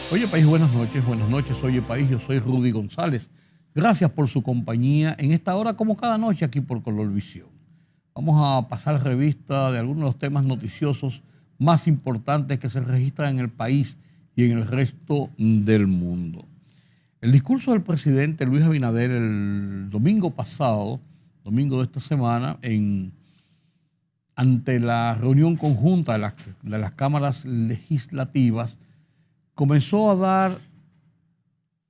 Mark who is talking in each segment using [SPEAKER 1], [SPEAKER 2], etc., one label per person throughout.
[SPEAKER 1] Oye País, buenas noches, Oye País, yo soy Rudy González. Gracias por su compañía en esta hora, como cada noche aquí por Colorvisión. Vamos a pasar revista de algunos de los temas noticiosos más importantes que se registran en el país y en el resto del mundo. El discurso del presidente Luis Abinader el domingo pasado, domingo de esta semana, ante la reunión conjunta de las cámaras legislativas, comenzó a dar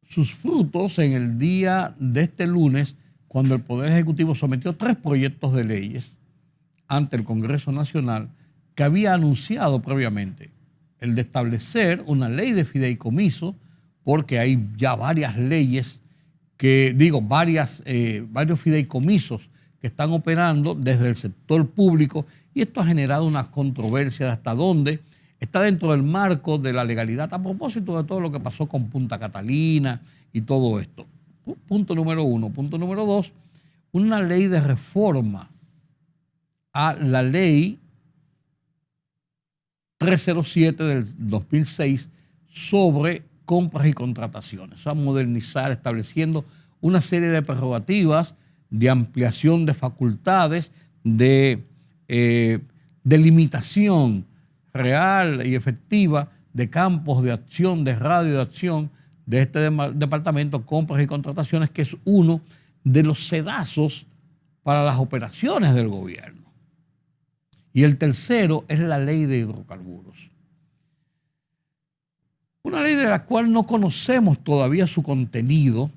[SPEAKER 1] sus frutos en el día de este lunes, cuando el Poder Ejecutivo sometió 3 proyectos de leyes ante el Congreso Nacional que había anunciado previamente. El de establecer una ley de fideicomiso, porque hay ya varias leyes varios fideicomisos que están operando desde el sector público, y esto ha generado una controversia de hasta dónde está dentro del marco de la legalidad, a propósito de todo lo que pasó con Punta Catalina y todo esto. Punto número 1. Punto número 2, una ley de reforma a la ley 307 del 2006 sobre compras y contrataciones. O sea, modernizar, estableciendo una serie de prerrogativas, de ampliación de facultades, de limitación real y efectiva de campos de acción, de radio de acción de este departamento, compras y contrataciones, que es uno de los sedazos para las operaciones del gobierno. Y el tercero es la ley de hidrocarburos. Una ley de la cual no conocemos todavía su contenido,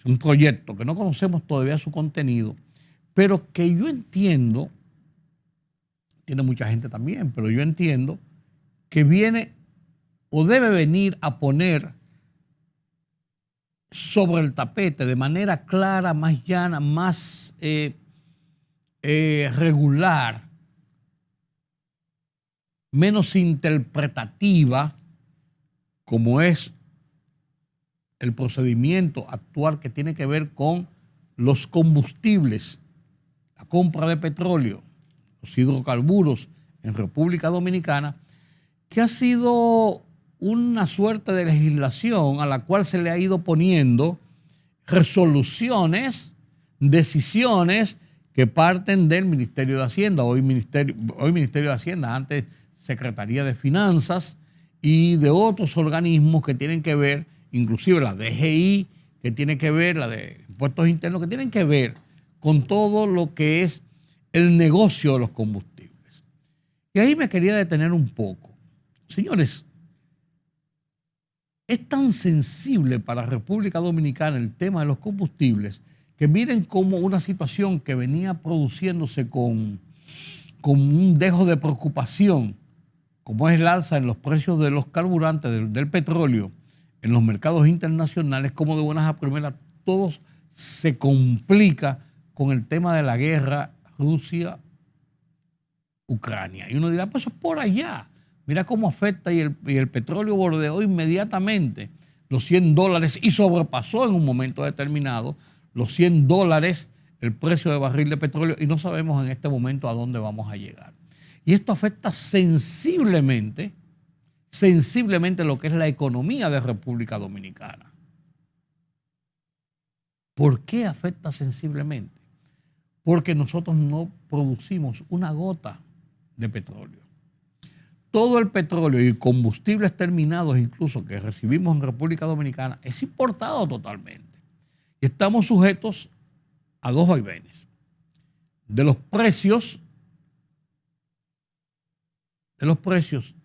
[SPEAKER 1] un proyecto que no conocemos todavía su contenido, pero que yo entiendo, tiene mucha gente también, pero yo entiendo que viene o debe venir a poner sobre el tapete de manera clara, más llana, más regular, menos interpretativa, como es el procedimiento actual que tiene que ver con los combustibles, la compra de petróleo, los hidrocarburos en República Dominicana, que ha sido una suerte de legislación a la cual se le ha ido poniendo resoluciones, decisiones que parten del Ministerio de Hacienda, hoy Ministerio de Hacienda, antes Secretaría de Finanzas, y de otros organismos que tienen que ver, inclusive la DGI, que tiene que ver, la de Impuestos Internos, que tienen que ver con todo lo que es el negocio de los combustibles. Y ahí me quería detener un poco. Señores, es tan sensible para República Dominicana el tema de los combustibles, que miren cómo una situación que venía produciéndose con un dejo de preocupación, como es el alza en los precios de los carburantes, del petróleo, en los mercados internacionales, como de buenas a primeras todo se complica con el tema de la guerra Rusia-Ucrania. Y uno dirá, pues eso es por allá. Mira cómo afecta, y el petróleo bordeó inmediatamente los $100 y sobrepasó en un momento determinado los $100 el precio de barril de petróleo, y no sabemos en este momento a dónde vamos a llegar. Y esto afecta sensiblemente lo que es la economía de República Dominicana. ¿Por qué afecta sensiblemente? Porque nosotros no producimos una gota de petróleo. Todo el petróleo y combustibles terminados incluso que recibimos en República Dominicana es importado totalmente. Y estamos sujetos a 2 vaivenes: de los precios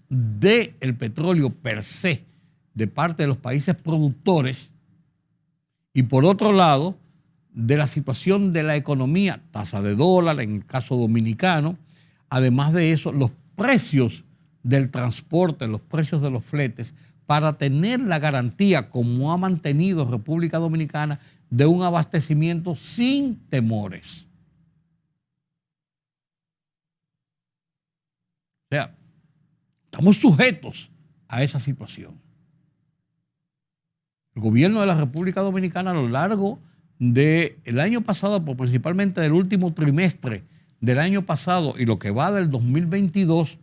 [SPEAKER 1] del petróleo per se de parte de los países productores, y por otro lado de la situación de la economía, tasa de dólar en el caso dominicano. Además de eso, los precios del transporte, los precios de los fletes, para tener la garantía, como ha mantenido República Dominicana, de un abastecimiento sin temores. O sea, estamos sujetos a esa situación. El gobierno de la República Dominicana, a lo largo del año pasado, pero principalmente del último trimestre del año pasado y lo que va del 2022,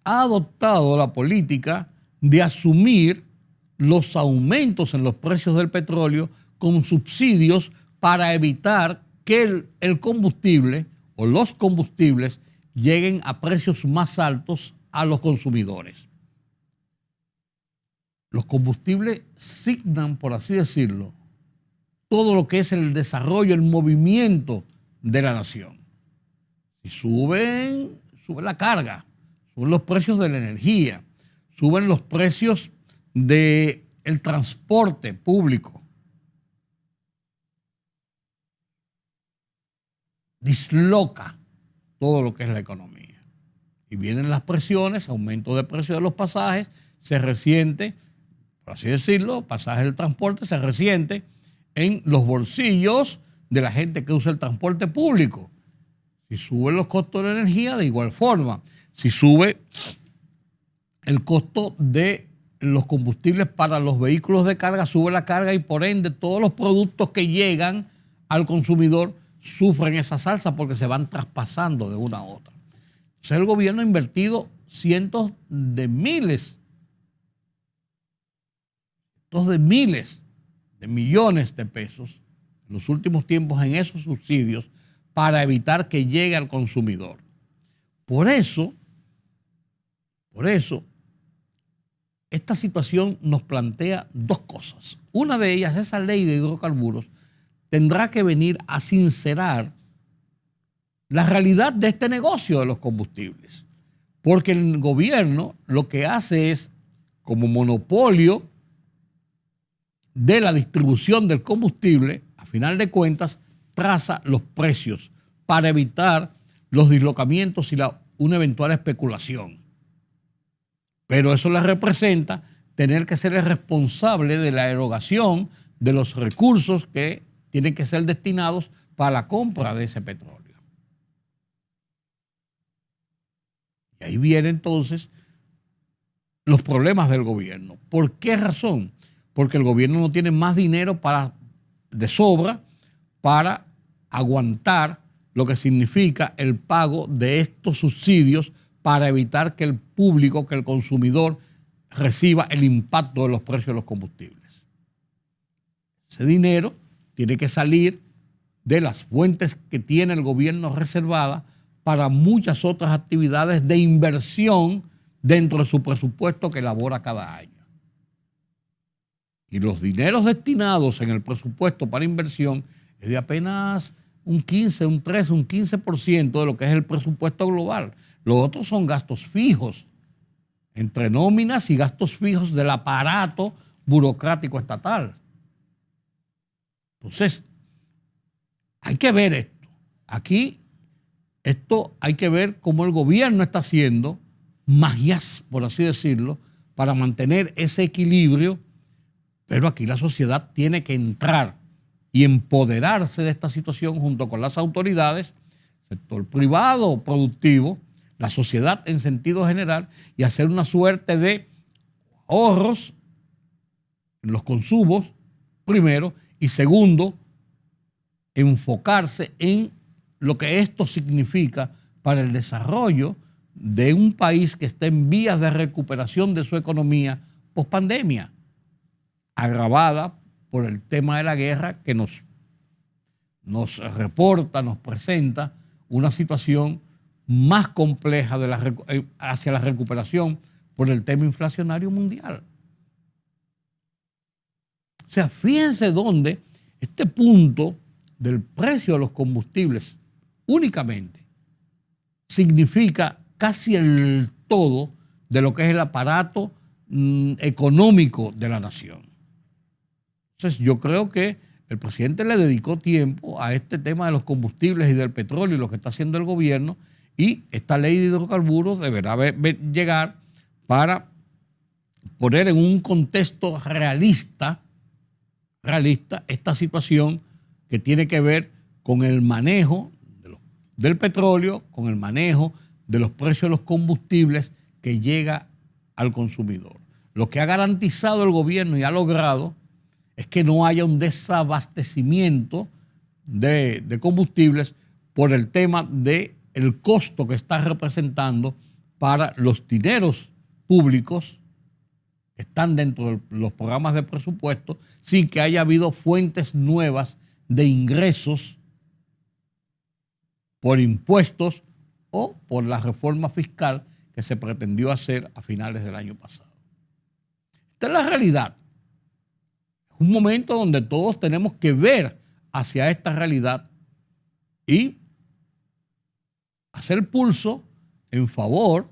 [SPEAKER 1] ha adoptado la política de asumir los aumentos en los precios del petróleo con subsidios para evitar que el combustible o los combustibles lleguen a precios más altos a los consumidores. Los combustibles signan, por así decirlo, todo lo que es el desarrollo, el movimiento de la nación. Si sube la carga, suben los precios de la energía, suben los precios del transporte público, disloca todo lo que es la economía. Y vienen las presiones, aumento de precios de los pasajes, se resiente, por así decirlo, pasajes del transporte, se resiente en los bolsillos de la gente que usa el transporte público. Si suben los costos de la energía, de igual forma. Si sube el costo de los combustibles para los vehículos de carga, sube la carga y por ende todos los productos que llegan al consumidor sufren esa salsa porque se van traspasando de una a otra. Entonces el gobierno ha invertido cientos de miles de millones de pesos en los últimos tiempos en esos subsidios para evitar que llegue al consumidor. Por eso, esta situación nos plantea dos cosas. Una de ellas, esa ley de hidrocarburos, tendrá que venir a sincerar la realidad de este negocio de los combustibles. Porque el gobierno lo que hace es, como monopolio de la distribución del combustible, a final de cuentas, traza los precios para evitar los dislocamientos y una eventual especulación. Pero eso le representa tener que ser el responsable de la erogación de los recursos que tienen que ser destinados para la compra de ese petróleo. Y ahí vienen entonces los problemas del gobierno. ¿Por qué razón? Porque el gobierno no tiene más dinero de sobra para aguantar lo que significa el pago de estos subsidios para evitar que el público, que el consumidor reciba el impacto de los precios de los combustibles. Ese dinero tiene que salir de las fuentes que tiene el gobierno reservadas para muchas otras actividades de inversión dentro de su presupuesto que elabora cada año. Y los dineros destinados en el presupuesto para inversión es de apenas un 15, un 13, un 15% de lo que es el presupuesto global. Los otros son gastos fijos, entre nóminas y gastos fijos del aparato burocrático estatal. Entonces, hay que ver esto. Aquí, esto hay que ver cómo el gobierno está haciendo magias, por así decirlo, para mantener ese equilibrio, pero aquí la sociedad tiene que entrar y empoderarse de esta situación junto con las autoridades, sector privado, productivo, la sociedad en sentido general, y hacer una suerte de ahorros en los consumos, primero, y segundo, enfocarse en lo que esto significa para el desarrollo de un país que está en vías de recuperación de su economía pospandemia, agravada por el tema de la guerra que nos reporta, nos presenta una situación más compleja hacia la recuperación por el tema inflacionario mundial. O sea, fíjense dónde este punto del precio de los combustibles únicamente significa casi el todo de lo que es el aparato económico de la nación. Entonces yo creo que el presidente le dedicó tiempo a este tema de los combustibles y del petróleo y lo que está haciendo el gobierno, y esta ley de hidrocarburos deberá llegar para poner en un contexto realista esta situación que tiene que ver con el manejo del petróleo, con el manejo de los precios de los combustibles que llega al consumidor. Lo que ha garantizado el gobierno y ha logrado es que no haya un desabastecimiento de combustibles por el tema del costo que está representando para los dineros públicos que están dentro de los programas de presupuesto sin que haya habido fuentes nuevas de ingresos por impuestos o por la reforma fiscal que se pretendió hacer a finales del año pasado. Esta es la realidad. Es un momento donde todos tenemos que ver hacia esta realidad y hacer pulso en favor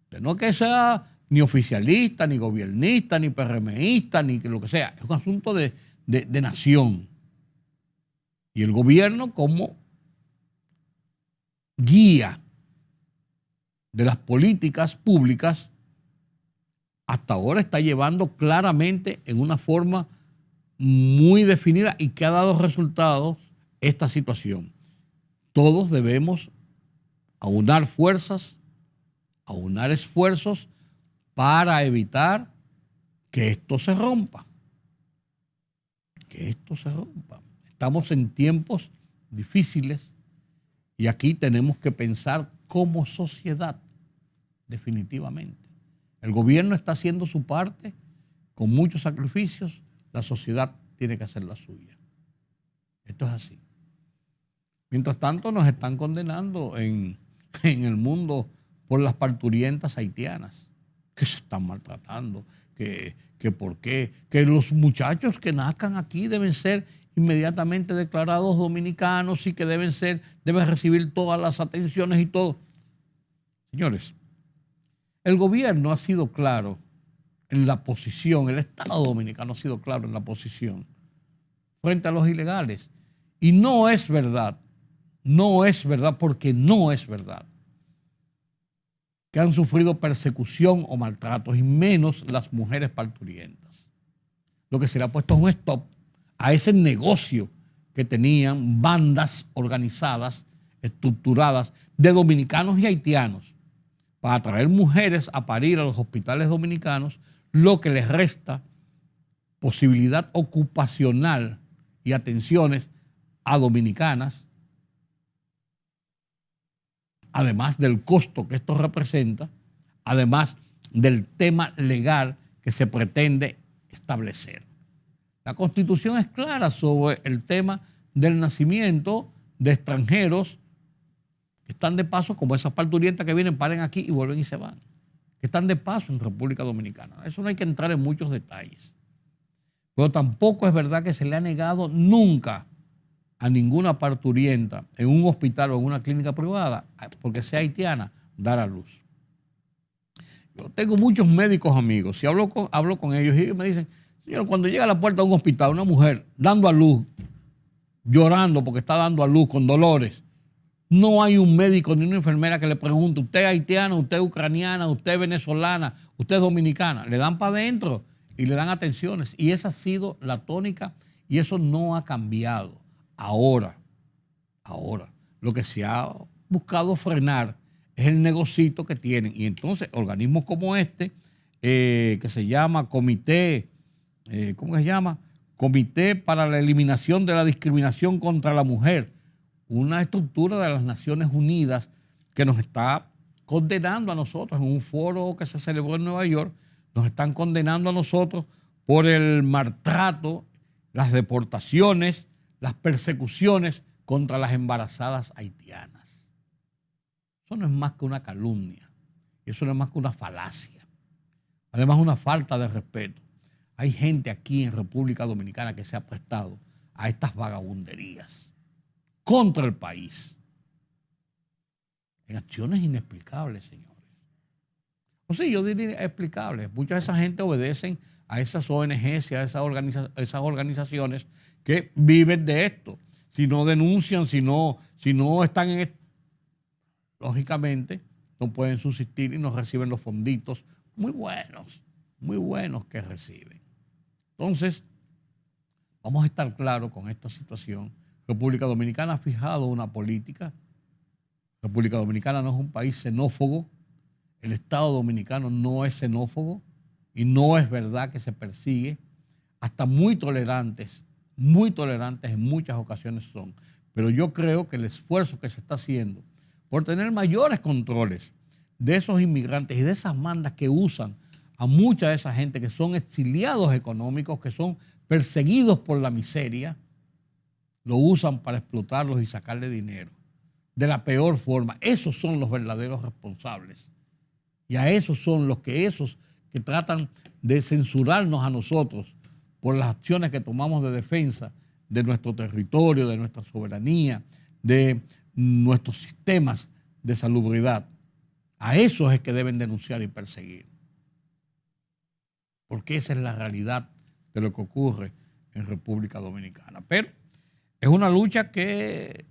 [SPEAKER 1] de no que sea ni oficialista, ni gobiernista, ni PRMista, ni lo que sea. Es un asunto de nación. Y el gobierno como guía de las políticas públicas hasta ahora está llevando claramente en una forma muy definida y que ha dado resultados esta situación. Todos debemos aunar fuerzas, aunar esfuerzos para evitar que esto se rompa. Que esto se rompa. Estamos en tiempos difíciles y aquí tenemos que pensar como sociedad, definitivamente. El gobierno está haciendo su parte con muchos sacrificios, la sociedad tiene que hacer la suya. Esto es así. Mientras tanto, nos están condenando en el mundo por las parturientas haitianas, que se están maltratando, que por qué, que los muchachos que nazcan aquí deben ser inmediatamente declarados dominicanos y que deben recibir todas las atenciones y todo. Señores, el gobierno ha sido claro en la posición, el Estado dominicano ha sido claro en la posición frente a los ilegales. Y no es verdad porque no es verdad que han sufrido persecución o maltratos, y menos las mujeres parturientas. Lo que se le ha puesto es un stop a ese negocio que tenían bandas organizadas, estructuradas, de dominicanos y haitianos, para traer mujeres a parir a los hospitales dominicanos, lo que les resta posibilidad ocupacional y atenciones a dominicanas, además del costo que esto representa, además del tema legal que se pretende establecer. La Constitución es clara sobre el tema del nacimiento de extranjeros que están de paso, como esas parturientas que vienen, paren aquí y vuelven y se van, que están de paso en República Dominicana. Eso no hay que entrar en muchos detalles. Pero tampoco es verdad que se le ha negado nunca a ninguna parturienta en un hospital o en una clínica privada, porque sea haitiana, dar a luz. Yo tengo muchos médicos amigos y hablo con ellos y ellos me dicen, señor, cuando llega a la puerta de un hospital una mujer dando a luz, llorando porque está dando a luz con dolores, no hay un médico ni una enfermera que le pregunte, usted es haitiana, usted es ucraniana, usted es venezolana, usted es dominicana. Le dan para adentro y le dan atenciones. Y esa ha sido la tónica y eso no ha cambiado. Ahora, lo que se ha buscado frenar es el negocito que tienen. Y entonces organismos como este, que se llama Comité para la Eliminación de la Discriminación contra la Mujer, una estructura de las Naciones Unidas que nos está condenando a nosotros en un foro que se celebró en Nueva York, nos están condenando a nosotros por el maltrato, las deportaciones, las persecuciones contra las embarazadas haitianas. Eso no es más que una calumnia, eso no es más que una falacia, además una falta de respeto. Hay gente aquí en República Dominicana que se ha prestado a estas vagabunderías contra el país, en acciones inexplicables, señores. O sea, yo diría explicables. Mucha de esa gente obedecen a esas ONGs y a esas organizaciones que viven de esto. Si no denuncian, si no están en esto, lógicamente no pueden subsistir y no reciben los fonditos muy buenos que reciben. Entonces, vamos a estar claros con esta situación. República Dominicana ha fijado una política. República Dominicana no es un país xenófobo. El Estado dominicano no es xenófobo y no es verdad que se persigue. Hasta muy tolerantes en muchas ocasiones son. Pero yo creo que el esfuerzo que se está haciendo por tener mayores controles de esos inmigrantes y de esas bandas que usan a mucha de esa gente que son exiliados económicos, que son perseguidos por la miseria, lo usan para explotarlos y sacarle dinero de la peor forma. Esos son los verdaderos responsables. Y a esos son los que tratan de censurarnos a nosotros por las acciones que tomamos de defensa de nuestro territorio, de nuestra soberanía, de nuestros sistemas de salubridad. A esos es que deben denunciar y perseguir. Porque esa es la realidad de lo que ocurre en República Dominicana. Pero es una lucha que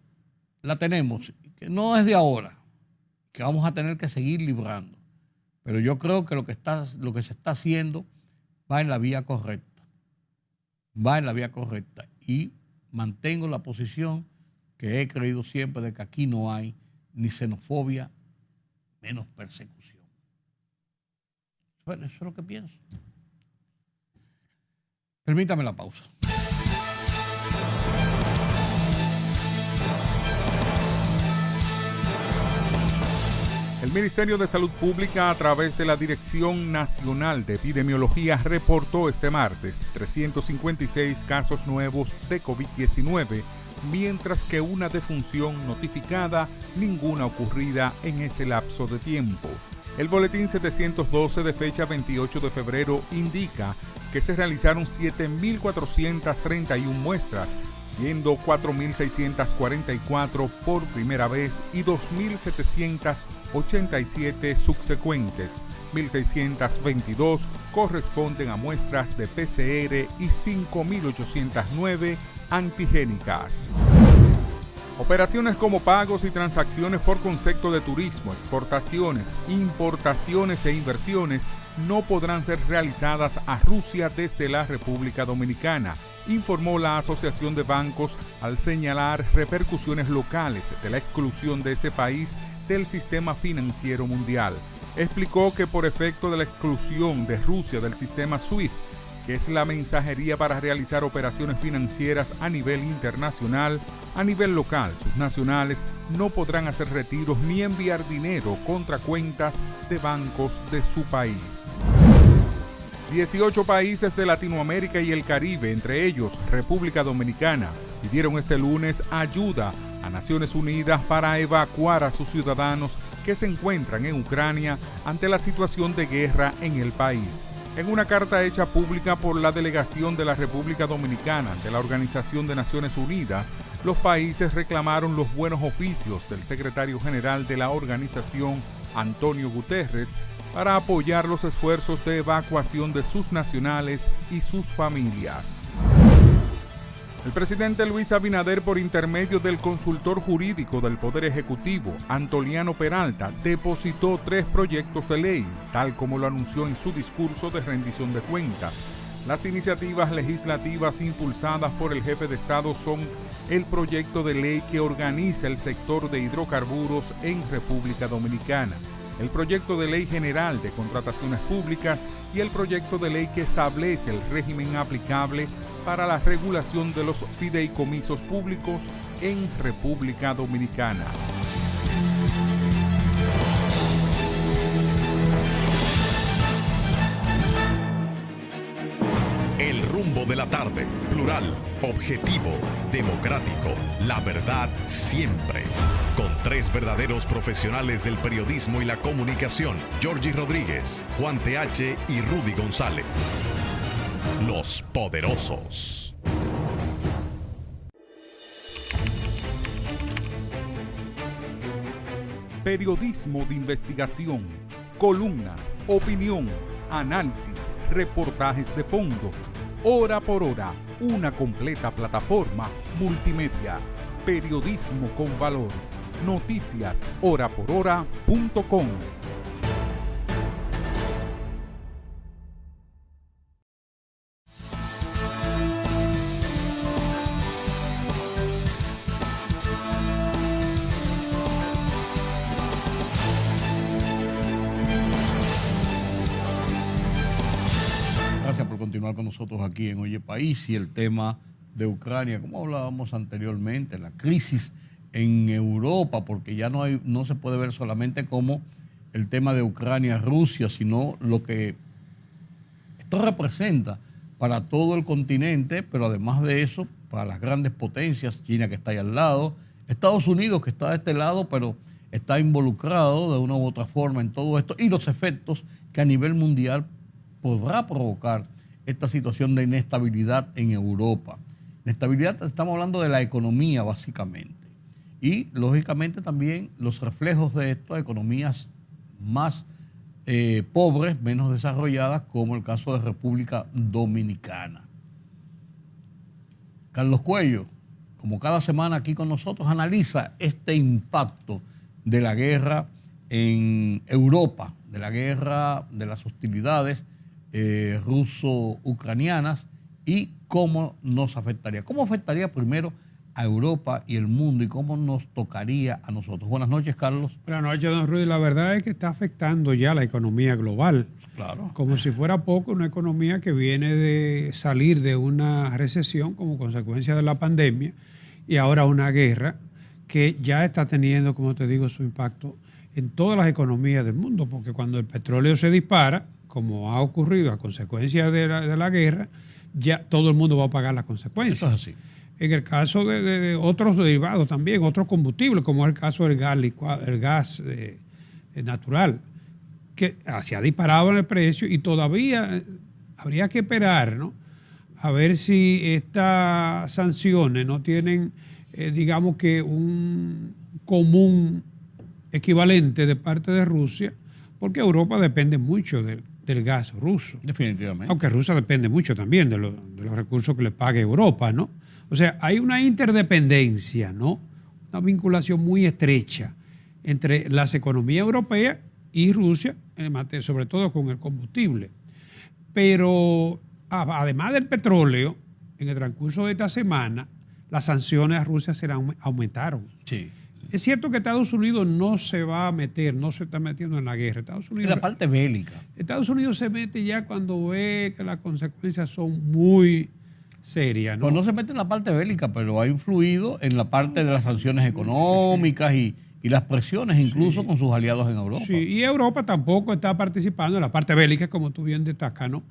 [SPEAKER 1] la tenemos, que no es de ahora, que vamos a tener que seguir librando. Pero yo creo que lo que se está haciendo va en la vía correcta. Va en la vía correcta. Y mantengo la posición que he creído siempre de que aquí no hay ni xenofobia, menos persecución. Bueno, eso es lo que pienso. Permítame la pausa.
[SPEAKER 2] El Ministerio de Salud Pública, a través de la Dirección Nacional de Epidemiología, reportó este martes 356 casos nuevos de COVID-19, mientras que una defunción notificada, ninguna ocurrida en ese lapso de tiempo. El boletín 712 de fecha 28 de febrero indica que se realizaron 7.431 muestras, siendo 4.644 por primera vez y 2.787 subsecuentes. 1.622 corresponden a muestras de PCR y 5.809 antigénicas. Operaciones como pagos y transacciones por concepto de turismo, exportaciones, importaciones e inversiones no podrán ser realizadas a Rusia desde la República Dominicana, informó la Asociación de Bancos al señalar repercusiones locales de la exclusión de ese país del sistema financiero mundial. Explicó que por efecto de la exclusión de Rusia del sistema SWIFT, que es la mensajería para realizar operaciones financieras a nivel internacional, a nivel local, sus nacionales no podrán hacer retiros ni enviar dinero contra cuentas de bancos de su país. 18 países de Latinoamérica y el Caribe, entre ellos República Dominicana, pidieron este lunes ayuda a Naciones Unidas para evacuar a sus ciudadanos que se encuentran en Ucrania ante la situación de guerra en el país. En una carta hecha pública por la delegación de la República Dominicana ante la Organización de Naciones Unidas, los países reclamaron los buenos oficios del secretario general de la organización, Antonio Guterres, para apoyar los esfuerzos de evacuación de sus nacionales y sus familias. El presidente Luis Abinader, por intermedio del consultor jurídico del Poder Ejecutivo, Antoliano Peralta, depositó 3 proyectos de ley, tal como lo anunció en su discurso de rendición de cuentas. Las iniciativas legislativas impulsadas por el jefe de Estado son el proyecto de ley que organiza el sector de hidrocarburos en República Dominicana, el proyecto de ley general de contrataciones públicas y el proyecto de ley que establece el régimen aplicable para la regulación de los fideicomisos públicos en República Dominicana.
[SPEAKER 3] El rumbo de la tarde, plural, objetivo, democrático, la verdad siempre. Con 3 verdaderos profesionales del periodismo y la comunicación, Georgie Rodríguez, Juan TH y Rudy González. Los Poderosos.
[SPEAKER 2] Periodismo de investigación, columnas, opinión, análisis, reportajes de fondo. Hora por hora, una completa plataforma multimedia. Periodismo con valor. Noticias horaporhora.com.
[SPEAKER 1] Gracias por continuar con nosotros aquí en Oye País y el tema de Ucrania, como hablábamos anteriormente, la crisis en Europa, porque ya no se puede ver solamente como el tema de Ucrania-Rusia, sino lo que Esto representa para todo el continente, pero además de eso, para las grandes potencias, China que está ahí al lado, Estados Unidos que está de este lado, pero está involucrado de una u otra forma en todo esto, y los efectos que a nivel mundial podrá provocar esta situación de inestabilidad en Europa. Inestabilidad, estamos hablando de la economía básicamente. Y lógicamente también los reflejos de esto a economías más pobres, menos desarrolladas, como el caso de República Dominicana. Carlos Cuello, como cada semana aquí con nosotros, analiza este impacto de la guerra en Europa, de la guerra, de las hostilidades ruso-ucranianas y cómo nos afectaría. ¿Cómo afectaría primero a Europa y el mundo y cómo nos tocaría a nosotros? Buenas noches, Carlos.
[SPEAKER 4] Buenas noches, don Rudy. La verdad es que está afectando ya la economía global.
[SPEAKER 1] Claro.
[SPEAKER 4] Como si fuera poco, una economía que viene de salir de una recesión como consecuencia de la pandemia y ahora una guerra que ya está teniendo, como te digo, su impacto en todas las economías del mundo, porque cuando el petróleo se dispara, como ha ocurrido a consecuencia de la guerra, ya todo el mundo va a pagar las consecuencias.
[SPEAKER 1] Eso es así.
[SPEAKER 4] En el caso de otros derivados también, otros combustibles, como es el caso del gas licuado, el gas natural, que se ha disparado en el precio y todavía habría que esperar, ¿no? A ver si estas sanciones no tienen, digamos que un común equivalente de parte de Rusia, porque Europa depende mucho del gas ruso.
[SPEAKER 1] Definitivamente.
[SPEAKER 4] Aunque Rusia depende mucho también de los recursos que le pague Europa, ¿no? O sea, hay una interdependencia, ¿no? Una vinculación muy estrecha entre las economías europeas y Rusia, sobre todo con el combustible. Pero además del petróleo, en el transcurso de esta semana, las sanciones a Rusia aumentaron.
[SPEAKER 1] Sí.
[SPEAKER 4] Es cierto que Estados Unidos no se va a meter, no se está metiendo en la guerra. Estados Unidos,
[SPEAKER 1] en la parte bélica.
[SPEAKER 4] Estados Unidos se mete ya cuando ve que las consecuencias son muy serias, ¿no?
[SPEAKER 1] Pues no se mete en la parte bélica, pero ha influido en la parte de las sanciones económicas y las presiones incluso con sus aliados en Europa.
[SPEAKER 4] Sí, y Europa tampoco está participando en la parte bélica, como tú bien destacas, ¿no?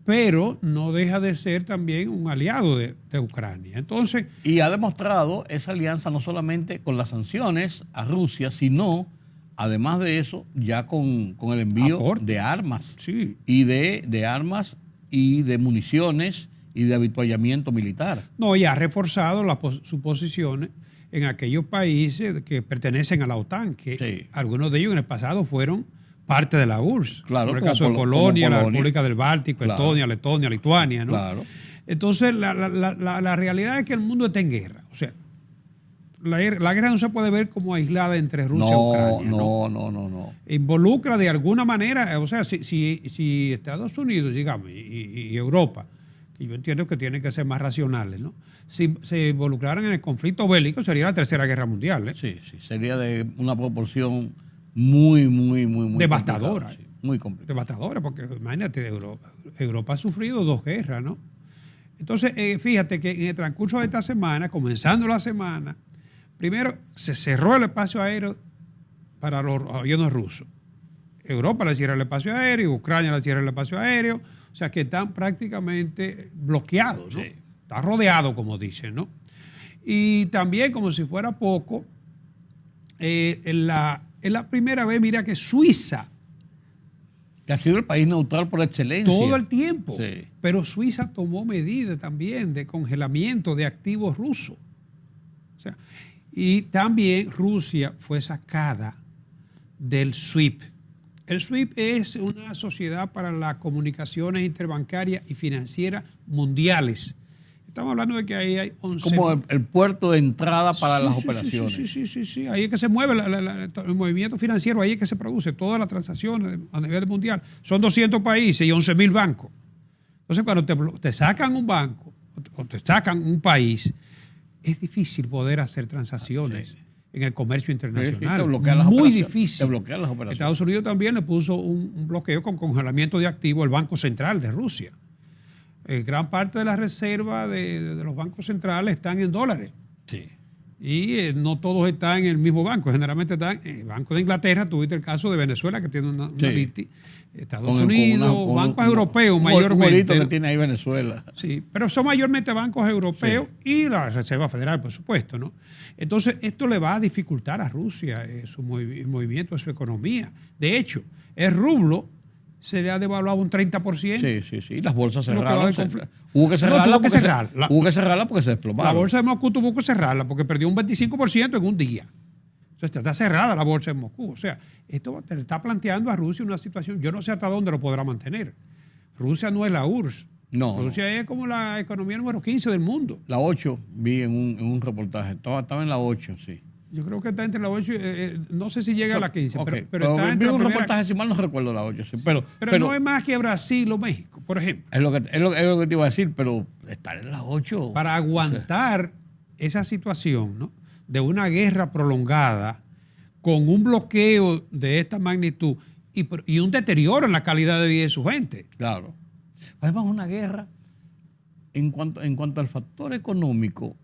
[SPEAKER 4] Pero no deja de ser también un aliado de Ucrania. Entonces,
[SPEAKER 1] y ha demostrado esa alianza no solamente con las sanciones a Rusia, sino, además de eso, ya con el envío de armas.
[SPEAKER 4] Sí.
[SPEAKER 1] Y de armas y de municiones y de avituallamiento militar.
[SPEAKER 4] No, y ha reforzado sus posiciones en aquellos países que pertenecen a la OTAN, que sí, algunos de ellos en el pasado fueron parte de la URSS.
[SPEAKER 1] Claro,
[SPEAKER 4] por el caso de Polonia, la República del Báltico, claro, Estonia, Letonia, Lituania, ¿no?
[SPEAKER 1] Claro.
[SPEAKER 4] Entonces, la realidad es que el mundo está en guerra. O sea, la guerra no se puede ver como aislada entre Rusia y Ucrania.
[SPEAKER 1] No.
[SPEAKER 4] Involucra de alguna manera, o sea, si Estados Unidos, digamos, y Europa, que yo entiendo que tienen que ser más racionales, ¿no? Si se involucraran en el conflicto bélico, sería la Tercera Guerra Mundial, ¿eh?
[SPEAKER 1] Sí, sería de una proporción muy
[SPEAKER 4] devastadora.
[SPEAKER 1] Sí, muy complicada.
[SPEAKER 4] Devastadora, porque imagínate, Europa ha sufrido 2 guerras, ¿no? Entonces, fíjate que en el transcurso de esta semana, comenzando la semana, primero se cerró el espacio aéreo para los aviones rusos. Europa le cierra el espacio aéreo, Ucrania le cierra el espacio aéreo, o sea que están prácticamente bloqueados, ¿no? Sí. Está rodeado, como dicen, ¿no? Y también, como si fuera poco, es la primera vez, mira, que Suiza,
[SPEAKER 1] que ha sido el país neutral por excelencia.
[SPEAKER 4] Todo el tiempo.
[SPEAKER 1] Sí.
[SPEAKER 4] Pero Suiza tomó medidas también de congelamiento de activos rusos. O sea, y también Rusia fue sacada del SWIFT. El SWIFT es una sociedad para las comunicaciones interbancarias y financieras mundiales. Estamos hablando de que ahí hay 11...
[SPEAKER 1] Como el puerto de entrada para las operaciones.
[SPEAKER 4] Sí. Ahí es que se mueve el movimiento financiero, ahí es que se produce todas las transacciones a nivel mundial. Son 200 países y 11.000 bancos. Entonces, cuando te sacan un banco o te sacan un país, es difícil poder hacer transacciones en el comercio internacional. Muy difícil.
[SPEAKER 1] Te bloquean las operaciones.
[SPEAKER 4] Estados Unidos también le puso un bloqueo con congelamiento de activos al Banco Central de Rusia. Gran parte de la reserva de los bancos centrales están en dólares.
[SPEAKER 1] Sí.
[SPEAKER 4] Y no todos están en el mismo banco, generalmente están en el Banco de Inglaterra. Tuviste el caso de Venezuela, que tiene una liti. Estados Unidos, bancos europeos mayormente.
[SPEAKER 1] Que tiene ahí Venezuela.
[SPEAKER 4] Sí, pero son mayormente bancos europeos y la Reserva Federal, por supuesto, ¿no? Entonces, esto le va a dificultar a Rusia su movimiento de su economía. De hecho, el rublo se le ha devaluado un 30%.
[SPEAKER 1] Sí. Las bolsas cerraron.
[SPEAKER 4] Hubo que cerrarla
[SPEAKER 1] porque se desplomaron.
[SPEAKER 4] La bolsa de Moscú tuvo que cerrarla porque perdió un 25% en un día. Entonces está cerrada la bolsa de Moscú. O sea, esto te está planteando a Rusia una situación, yo no sé hasta dónde lo podrá mantener. Rusia no es la URSS.
[SPEAKER 1] No.
[SPEAKER 4] Rusia es como la economía número 15 del mundo.
[SPEAKER 1] La 8, vi en un reportaje. Estaba en la 8, sí.
[SPEAKER 4] Yo creo que está entre la 8 no sé si llega a la 15,
[SPEAKER 1] okay.
[SPEAKER 4] pero está entre
[SPEAKER 1] un reportaje, si mal no recuerdo, la 8, sí. Pero
[SPEAKER 4] no es más que Brasil o México, por ejemplo.
[SPEAKER 1] Es lo que te iba a decir, pero estar en la 8.
[SPEAKER 4] Para aguantar esa situación, ¿no?, de una guerra prolongada con un bloqueo de esta magnitud y un deterioro en la calidad de vida de su gente.
[SPEAKER 1] Claro. Además, una guerra, en cuanto al factor económico,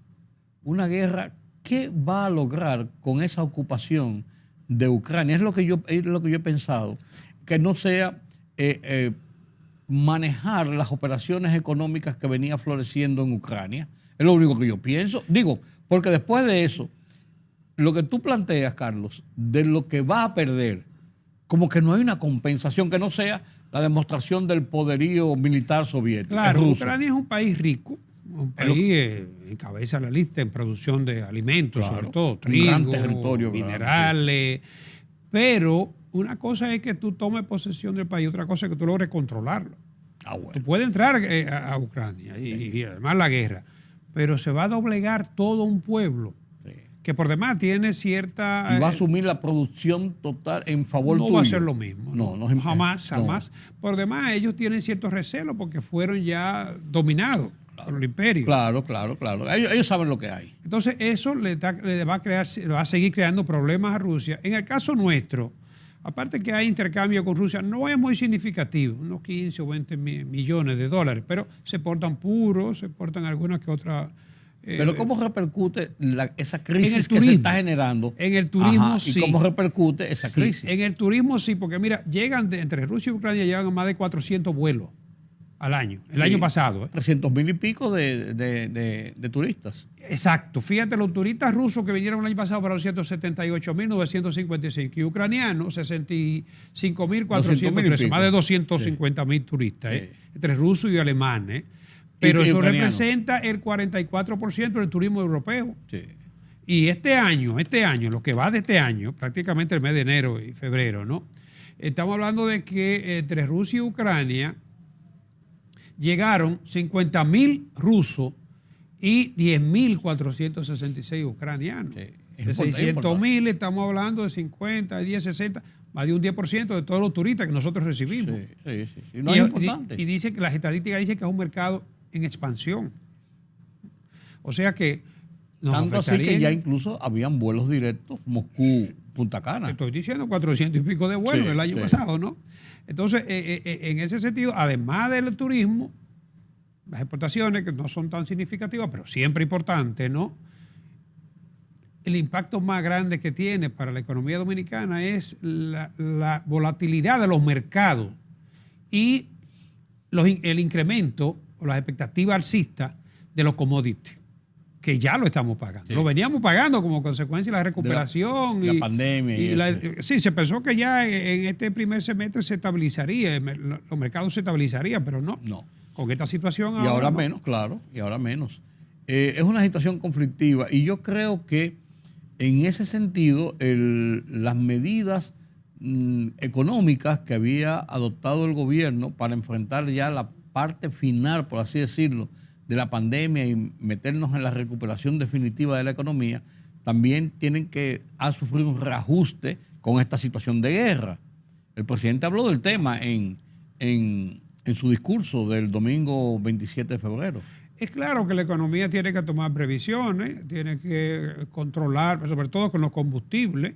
[SPEAKER 1] una guerra, ¿qué va a lograr con esa ocupación de Ucrania? Es lo que yo he pensado, que no sea manejar las operaciones económicas que venía floreciendo en Ucrania. Es lo único que yo pienso. Digo, porque después de eso, lo que tú planteas, Carlos, de lo que va a perder, como que no hay una compensación que no sea la demostración del poderío militar soviético.
[SPEAKER 4] Claro, Ucrania es un país rico, un país encabeza la lista en producción de alimentos, claro, sobre todo trigo, minerales, pero una cosa es que tú tomes posesión del país, otra cosa es que tú logres controlarlo. Bueno. Tú puedes entrar a Ucrania y además la guerra, pero se va a doblegar todo un pueblo que por demás tiene cierta...
[SPEAKER 1] Y va a asumir la producción total en favor tuyo.
[SPEAKER 4] No va a ser lo mismo. No, jamás.
[SPEAKER 1] No.
[SPEAKER 4] Por demás, ellos tienen ciertos recelos porque fueron ya dominados por el imperio.
[SPEAKER 1] Claro. Ellos saben lo que hay.
[SPEAKER 4] Entonces, eso le va a seguir creando problemas a Rusia. En el caso nuestro, aparte que hay intercambio con Rusia, no es muy significativo, unos 15 o 20 millones de dólares, pero se portan puros, se portan algunas que otras...
[SPEAKER 1] Pero ¿cómo repercute esa crisis que se está generando?
[SPEAKER 4] En el turismo sí.
[SPEAKER 1] ¿Y cómo repercute esa crisis?
[SPEAKER 4] En el turismo sí, porque mira, entre Rusia y Ucrania llegan a más de 400 vuelos al año, el año pasado.
[SPEAKER 1] 300,000 y pico de turistas.
[SPEAKER 4] Exacto. Fíjate, los turistas rusos que vinieron el año pasado fueron 178,955 y ucranianos 65,413, más de 250,000 turistas, entre rusos y alemanes. Pero eso representa el 44% del turismo europeo. Sí. Y este año, lo que va de este año, prácticamente el mes de enero y febrero, ¿no? Estamos hablando de que entre Rusia y Ucrania llegaron 50,000 rusos y 10,466 ucranianos. Sí. De 600,000 estamos hablando de 50, 10, 60, más de un 10% de todos los turistas que nosotros recibimos.
[SPEAKER 1] Sí. No es importante.
[SPEAKER 4] Y dice que las estadísticas dicen que es un mercado en expansión. O sea que
[SPEAKER 1] tanto así que ya incluso habían vuelos directos Moscú-Punta Cana.
[SPEAKER 4] Estoy diciendo 400 y pico de vuelos el año pasado, ¿no? Entonces, en ese sentido, además del turismo, las exportaciones, que no son tan significativas, pero siempre importantes, ¿no? El impacto más grande que tiene para la economía dominicana es la volatilidad de los mercados y el incremento o las expectativas alcistas de los commodities, que ya lo estamos pagando. Sí. Lo veníamos pagando como consecuencia de la recuperación.
[SPEAKER 1] La pandemia.
[SPEAKER 4] Sí, se pensó que ya en este primer semestre se estabilizaría, los mercados se estabilizarían, pero no. Con esta situación
[SPEAKER 1] ahora. Y ahora menos, claro, y ahora menos. Es una situación conflictiva y yo creo que en ese sentido las medidas económicas que había adoptado el gobierno para enfrentar ya la parte final, por así decirlo, de la pandemia y meternos en la recuperación definitiva de la economía, también tienen que sufrir un reajuste con esta situación de guerra. El presidente habló del tema en su discurso del domingo 27 de febrero.
[SPEAKER 4] Es claro que la economía tiene que tomar previsiones, tiene que controlar, sobre todo con los combustibles,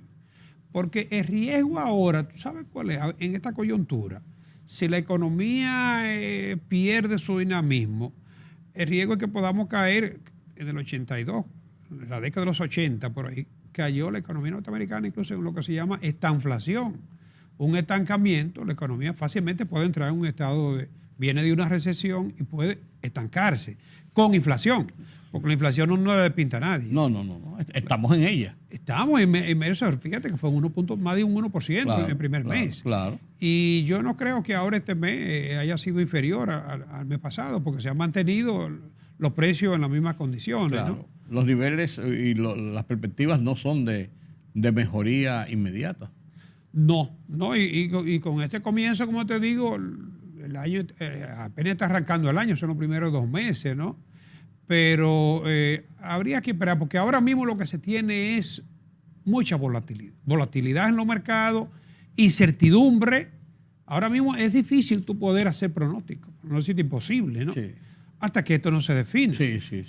[SPEAKER 4] porque el riesgo ahora, ¿tú sabes cuál es? En esta coyuntura, si la economía pierde su dinamismo, el riesgo es que podamos caer en el 82, en la década de los 80, por ahí, cayó la economía norteamericana incluso en lo que se llama estanflación. Un estancamiento, la economía fácilmente puede entrar en un estado viene de una recesión y puede estancarse con inflación, porque la inflación no la despinta a nadie.
[SPEAKER 1] No. Estamos en ella.
[SPEAKER 4] Estamos inmersos, fíjate que fue más de un 1% en el primer mes.
[SPEAKER 1] Claro.
[SPEAKER 4] Y yo no creo que ahora este mes haya sido inferior al mes pasado, porque se han mantenido los precios en las mismas condiciones.
[SPEAKER 1] Claro.
[SPEAKER 4] ¿No?
[SPEAKER 1] Los niveles y las perspectivas no son de mejoría inmediata.
[SPEAKER 4] No, y con este comienzo, como te digo, el año apenas está arrancando el año, son los primeros 2 meses, ¿no? Pero habría que esperar, porque ahora mismo lo que se tiene es mucha volatilidad en los mercados, incertidumbre. Ahora mismo es difícil tú poder hacer pronósticos, no es decir imposible, ¿no?
[SPEAKER 1] Sí.
[SPEAKER 4] Hasta que esto no se define.
[SPEAKER 1] Sí.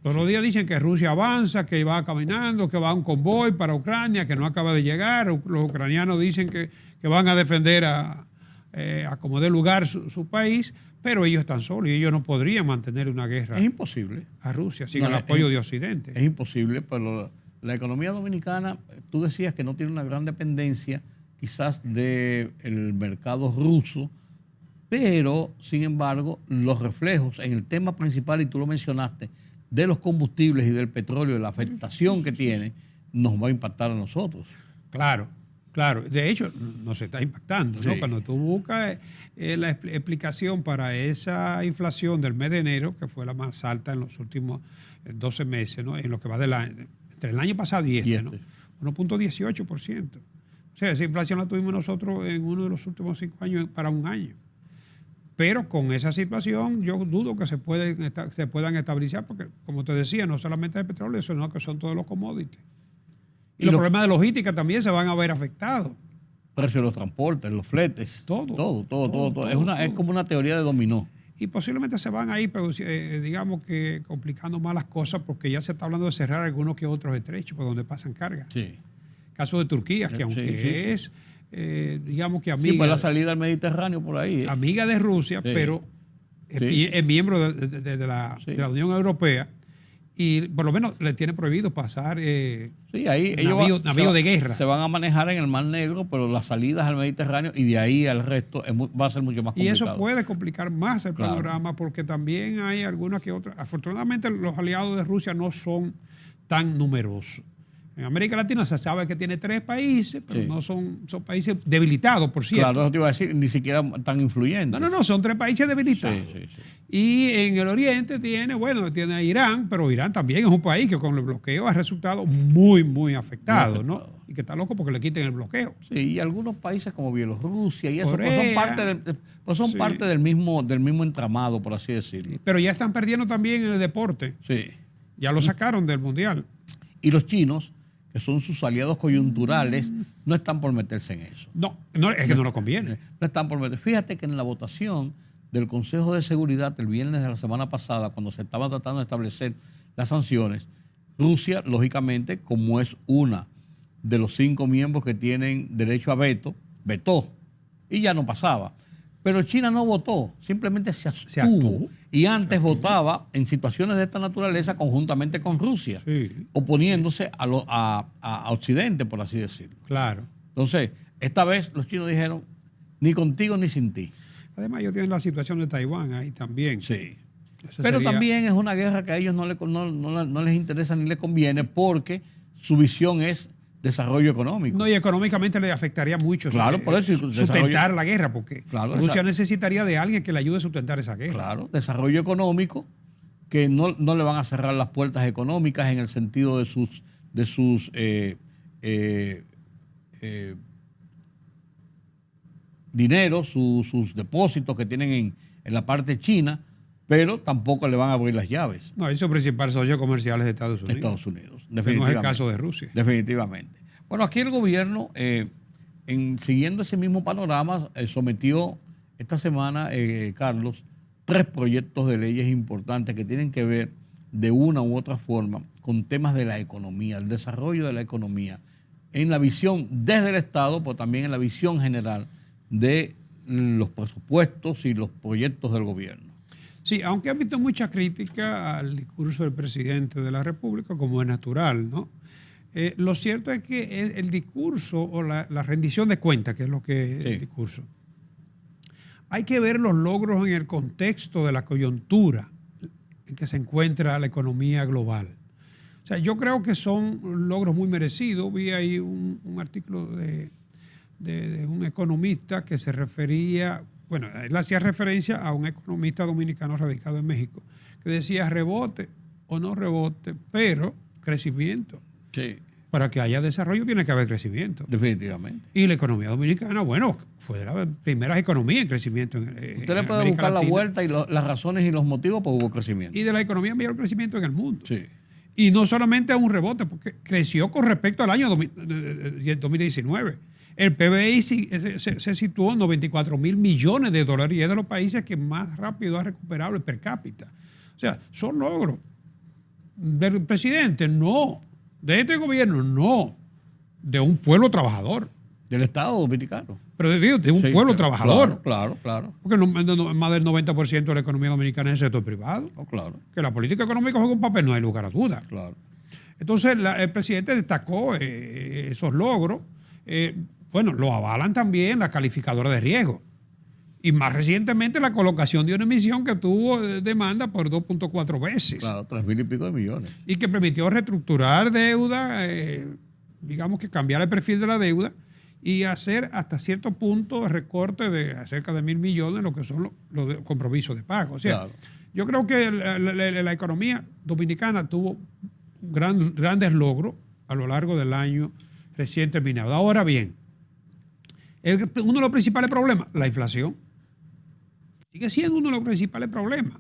[SPEAKER 4] Todos los días dicen que Rusia avanza, que va caminando, que va un convoy para Ucrania, que no acaba de llegar. Los ucranianos dicen que van a defender a como dé lugar su país, pero ellos están solos y ellos no podrían mantener una guerra.
[SPEAKER 1] Es imposible.
[SPEAKER 4] A Rusia, sin el apoyo de Occidente.
[SPEAKER 1] Es imposible, pero la economía dominicana, tú decías que no tiene una gran dependencia quizás del mercado ruso, pero sin embargo los reflejos en el tema principal, y tú lo mencionaste, de los combustibles y del petróleo, la afectación que tiene, nos va a impactar a nosotros.
[SPEAKER 4] Claro. De hecho, nos está impactando, ¿no?
[SPEAKER 1] Sí.
[SPEAKER 4] Cuando tú buscas la explicación para esa inflación del mes de enero, que fue la más alta en los últimos 12 meses, ¿no? En lo que va entre el año pasado y este, ¿no? 1.18%. O sea, esa inflación la tuvimos nosotros en uno de los últimos 5 años para un año. Pero con esa situación yo dudo que se puedan estabilizar, porque como te decía, no solamente el petróleo, sino que son todos los commodities. Y los problemas de logística también se van a ver afectados.
[SPEAKER 1] Precio de los transportes, los fletes. Todo. Es como una teoría de dominó.
[SPEAKER 4] Y posiblemente se van a ir, digamos que complicando más las cosas, porque ya se está hablando de cerrar algunos que otros estrechos por donde pasan cargas.
[SPEAKER 1] Sí.
[SPEAKER 4] Caso de Turquía, que aunque es, digamos que amiga.
[SPEAKER 1] Sí, pues la salida al Mediterráneo por ahí.
[SPEAKER 4] Amiga de Rusia, pero es miembro de la Unión Europea. Y por lo menos le tiene prohibido pasar
[SPEAKER 1] ahí
[SPEAKER 4] navío de guerra.
[SPEAKER 1] Se van a manejar en el Mar Negro, pero las salidas al Mediterráneo y de ahí al resto va a ser mucho más complicado.
[SPEAKER 4] Y eso puede complicar más el panorama, porque también hay algunas que otras. Afortunadamente los aliados de Rusia no son tan numerosos. En América Latina se sabe que tiene 3 países, pero no son países debilitados, por cierto.
[SPEAKER 1] Claro, eso te iba a decir, ni siquiera tan influyentes.
[SPEAKER 4] No, son 3 países debilitados.
[SPEAKER 1] Sí.
[SPEAKER 4] Y en el Oriente tiene a Irán, pero Irán también es un país que con el bloqueo ha resultado muy, muy afectado, ¿no? Y que está loco porque le quiten el bloqueo.
[SPEAKER 1] Sí, y algunos países como Bielorrusia y eso
[SPEAKER 4] Corea,
[SPEAKER 1] son parte del mismo entramado, por así decirlo.
[SPEAKER 4] Pero ya están perdiendo también en el deporte.
[SPEAKER 1] Sí.
[SPEAKER 4] Ya lo sacaron del Mundial.
[SPEAKER 1] Y los chinos, que son sus aliados coyunturales, no están por meterse en eso.
[SPEAKER 4] No, es que no lo conviene.
[SPEAKER 1] No están por meterse. Fíjate que en la votación del Consejo de Seguridad el viernes de la semana pasada, cuando se estaba tratando de establecer las sanciones, Rusia, lógicamente, como es una de los 5 miembros que tienen derecho a veto, vetó y ya no pasaba. Pero China no votó, simplemente se abstuvo. Y antes votaba en situaciones de esta naturaleza conjuntamente con Rusia, oponiéndose a Occidente, por así decirlo.
[SPEAKER 4] Claro.
[SPEAKER 1] Entonces, esta vez los chinos dijeron, ni contigo ni sin ti.
[SPEAKER 4] Además, ellos tienen la situación de Taiwán ahí también.
[SPEAKER 1] Sí. Pero también es una guerra que a ellos no les interesa ni les conviene, porque su visión es desarrollo económico.
[SPEAKER 4] No, y económicamente le afectaría mucho
[SPEAKER 1] por eso,
[SPEAKER 4] sustentar la guerra, porque Rusia necesitaría de alguien que le ayude a sustentar esa guerra.
[SPEAKER 1] Claro, desarrollo económico, que no le van a cerrar las puertas económicas en el sentido de sus dineros, sus depósitos que tienen en la parte china, pero tampoco le van a abrir las llaves.
[SPEAKER 4] No, es su principal socio comercial es Estados Unidos.
[SPEAKER 1] Estados Unidos,
[SPEAKER 4] definitivamente. No es el caso de Rusia.
[SPEAKER 1] Definitivamente. Bueno, aquí el gobierno, siguiendo ese mismo panorama, sometió esta semana, Carlos, 3 proyectos de leyes importantes que tienen que ver de una u otra forma con temas de la economía, el desarrollo de la economía, en la visión desde el Estado, pero también en la visión general de los presupuestos y los proyectos del gobierno.
[SPEAKER 4] Sí, aunque ha visto mucha crítica al discurso del presidente de la República, como es natural, ¿no? Lo cierto es que el discurso o la rendición de cuentas, que es lo que es el discurso, hay que ver los logros en el contexto de la coyuntura en que se encuentra la economía global. O sea, yo creo que son logros muy merecidos. Vi ahí un artículo de un economista que se refería, bueno, él hacía referencia a un economista dominicano radicado en México, que decía rebote o no rebote, pero crecimiento.
[SPEAKER 1] Sí.
[SPEAKER 4] Para que haya desarrollo tiene que haber crecimiento.
[SPEAKER 1] Definitivamente.
[SPEAKER 4] Y la economía dominicana, bueno, fue de las primeras economías en crecimiento.
[SPEAKER 1] Usted le puede buscar la vuelta y las razones y los motivos, pues hubo crecimiento.
[SPEAKER 4] Y de la economía mayor crecimiento en el mundo.
[SPEAKER 1] Sí.
[SPEAKER 4] Y no solamente a un rebote, porque creció con respecto al año 2019. El PBI se situó en 94 mil millones de dólares y es de los países que más rápido ha recuperado el per cápita. O sea, son logros. ¿Del presidente? No. ¿De este gobierno? No. De un pueblo trabajador.
[SPEAKER 1] Del Estado dominicano.
[SPEAKER 4] Pero de un pueblo trabajador.
[SPEAKER 1] Claro.
[SPEAKER 4] Porque más del 90% de la economía dominicana es el sector privado.
[SPEAKER 1] Oh, claro.
[SPEAKER 4] Que la política económica juega un papel, no hay lugar a duda.
[SPEAKER 1] Claro.
[SPEAKER 4] Entonces, el presidente destacó esos logros. Bueno, lo avalan también la calificadora de riesgo. Y más recientemente la colocación de una emisión que tuvo demanda por 2.4 veces.
[SPEAKER 1] Claro, 3.000 y pico de millones.
[SPEAKER 4] Y que permitió reestructurar deuda, digamos que cambiar el perfil de la deuda y hacer hasta cierto punto recorte de cerca de 1.000 millones, lo que son los compromisos de pago. O sea, claro. Yo creo que la economía dominicana tuvo grandes logros a lo largo del año recién terminado. Ahora bien, uno de los principales problemas, la inflación. Sigue siendo uno de los principales problemas,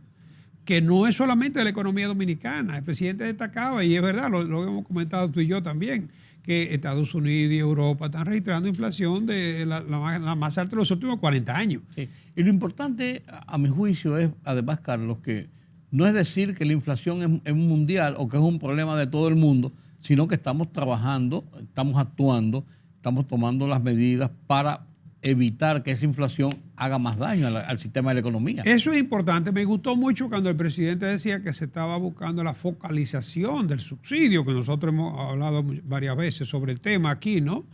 [SPEAKER 4] que no es solamente de la economía dominicana. El presidente destacaba, y es verdad, lo hemos comentado tú y yo también, que Estados Unidos y Europa están registrando inflación de la más alta de los últimos 40 años.
[SPEAKER 1] Sí. Y lo importante, a mi juicio, es, además, Carlos, que no es decir que la inflación es mundial o que es un problema de todo el mundo, sino que estamos trabajando, estamos actuando, estamos tomando las medidas para evitar que esa inflación haga más daño al sistema de la economía.
[SPEAKER 4] Eso es importante. Me gustó mucho cuando el presidente decía que se estaba buscando la focalización del subsidio, que nosotros hemos hablado varias veces sobre el tema aquí, ¿no?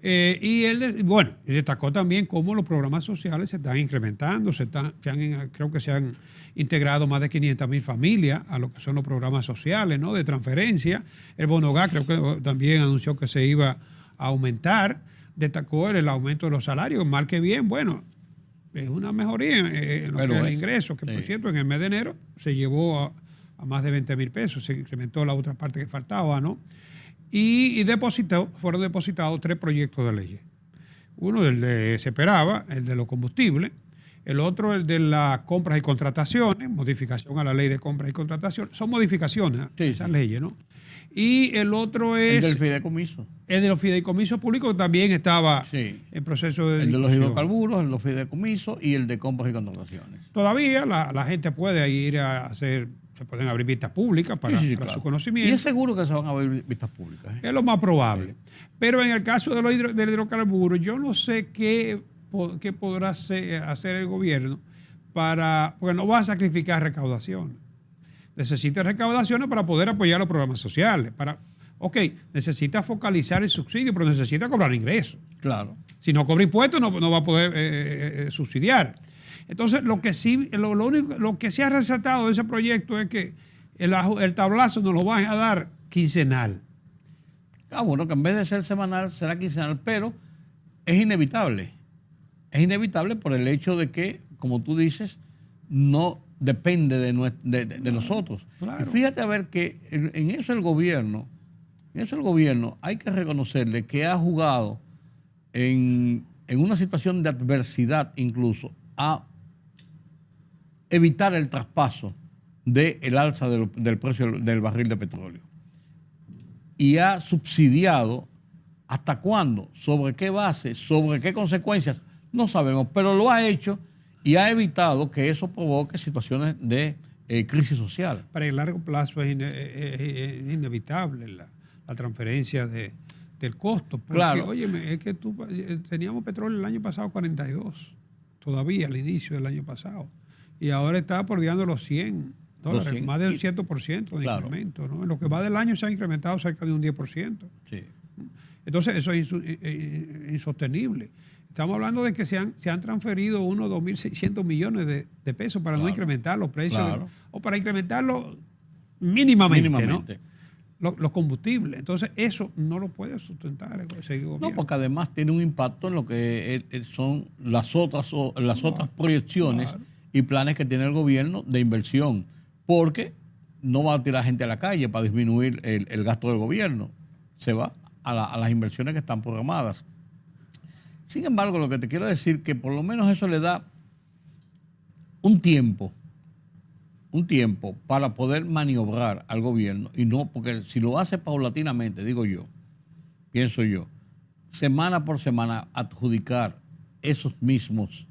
[SPEAKER 4] Y él, destacó también cómo los programas sociales se están incrementando, creo que se han integrado más de 500.000 familias a lo que son los programas sociales, ¿no? De transferencia. El bono gas creo que también anunció que se iba a aumentar. Destacó el aumento de los salarios, mal que bien, bueno, es una mejoría en lo que es el ingreso, que por cierto en el mes de enero se llevó a más de 20.000 pesos, se incrementó la otra parte que faltaba, ¿no? Y fueron depositados 3 proyectos de ley. Uno, el de se esperaba, el de los combustibles, el otro, el de las compras y contrataciones, modificación a la ley de compras y contrataciones, son modificaciones a esas leyes, ¿no? Y el otro es...
[SPEAKER 1] El del fideicomiso.
[SPEAKER 4] El de los fideicomisos públicos que también estaba en proceso de
[SPEAKER 1] discusión. El de los hidrocarburos, el de los fideicomisos y el de compras y contrataciones.
[SPEAKER 4] Todavía la gente puede ir a hacer, se pueden abrir vistas públicas para su conocimiento.
[SPEAKER 1] Y es seguro que se van a abrir vistas públicas.
[SPEAKER 4] Es lo más probable. Pero en el caso del hidrocarburo, yo no sé qué podrá hacer el gobierno porque no va a sacrificar recaudación. Necesita recaudaciones para poder apoyar los programas sociales. Necesita focalizar el subsidio, pero necesita cobrar ingresos.
[SPEAKER 1] Claro.
[SPEAKER 4] Si no cobra impuestos, no va a poder subsidiar. Entonces, lo que sí ha resaltado de ese proyecto es que el tablazo nos lo van a dar quincenal.
[SPEAKER 1] Bueno, que en vez de ser semanal, será quincenal, pero es inevitable. Es inevitable por el hecho de que, como tú dices, no depende de nosotros. Claro. Y fíjate a ver que en eso el gobierno hay que reconocerle que ha jugado en una situación de adversidad incluso a evitar el traspaso del alza del precio del barril de petróleo. Y ha subsidiado hasta cuándo, sobre qué base, sobre qué consecuencias, no sabemos, pero lo ha hecho y ha evitado que eso provoque situaciones de crisis social.
[SPEAKER 4] Para el largo plazo es inevitable la transferencia del costo. Porque,
[SPEAKER 1] claro.
[SPEAKER 4] Óyeme, es que teníamos petróleo el año pasado 42, todavía al inicio del año pasado. y ahora está bordeando los $100,
[SPEAKER 1] 200.
[SPEAKER 4] más del 100% de
[SPEAKER 1] Claro.
[SPEAKER 4] incremento, ¿no? En lo que va del año se ha incrementado cerca de un 10%.
[SPEAKER 1] Sí.
[SPEAKER 4] Entonces, eso es insostenible. Estamos hablando de que se han transferido unos 2.600 millones de pesos para no incrementar los precios,
[SPEAKER 1] Claro.
[SPEAKER 4] o para incrementarlo mínimamente,
[SPEAKER 1] Mínimamente.
[SPEAKER 4] ¿no? Los combustibles. Entonces, eso no lo puede sustentar ese gobierno.
[SPEAKER 1] No, porque además tiene un impacto en lo que son las otras proyecciones
[SPEAKER 4] claro.
[SPEAKER 1] y planes que tiene el gobierno de inversión, porque no va a tirar gente a la calle para disminuir el gasto del gobierno, se va a las inversiones que están programadas. Sin embargo, lo que te quiero decir que por lo menos eso le da un tiempo para poder maniobrar al gobierno, y no, porque si lo hace paulatinamente, pienso yo, semana por semana adjudicar esos mismos